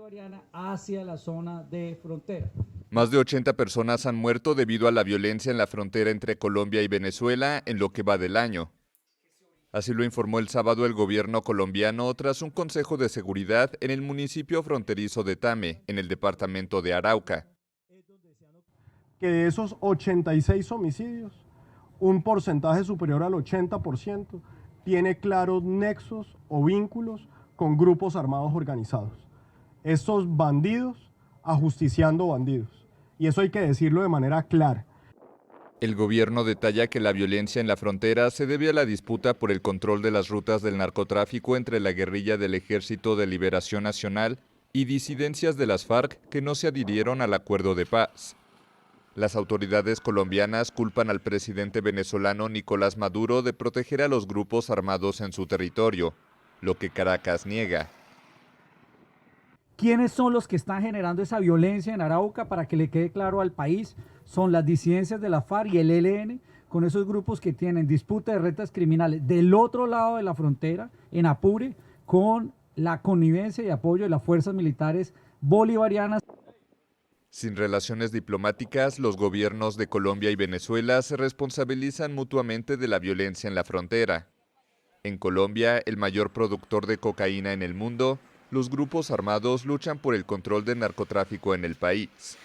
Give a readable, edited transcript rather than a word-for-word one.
bolivariana hacia la zona de frontera. Más de 80 personas han muerto debido a la violencia en la frontera entre Colombia y Venezuela en lo que va del año. Así lo informó el sábado el gobierno colombiano tras un consejo de seguridad en el municipio fronterizo de Tame, en el departamento de Arauca. Que de esos 86 homicidios, un porcentaje superior al 80% tiene claros nexos o vínculos con grupos armados organizados. Estos bandidos ajusticiando bandidos. Y eso hay que decirlo de manera clara. El gobierno detalla que la violencia en la frontera se debe a la disputa por el control de las rutas del narcotráfico entre la guerrilla del Ejército de Liberación Nacional y disidencias de las FARC que no se adhirieron al acuerdo de paz. Las autoridades colombianas culpan al presidente venezolano Nicolás Maduro de proteger a los grupos armados en su territorio, lo que Caracas niega. ¿Quiénes son los que están generando esa violencia en Arauca? Para que le quede claro al país, son las disidencias de la FARC y el ELN, con esos grupos que tienen disputa de rentas criminales del otro lado de la frontera, en Apure, con la connivencia y apoyo de las fuerzas militares bolivarianas. Sin relaciones diplomáticas, los gobiernos de Colombia y Venezuela se responsabilizan mutuamente de la violencia en la frontera. En Colombia, el mayor productor de cocaína en el mundo, los grupos armados luchan por el control del narcotráfico en el país.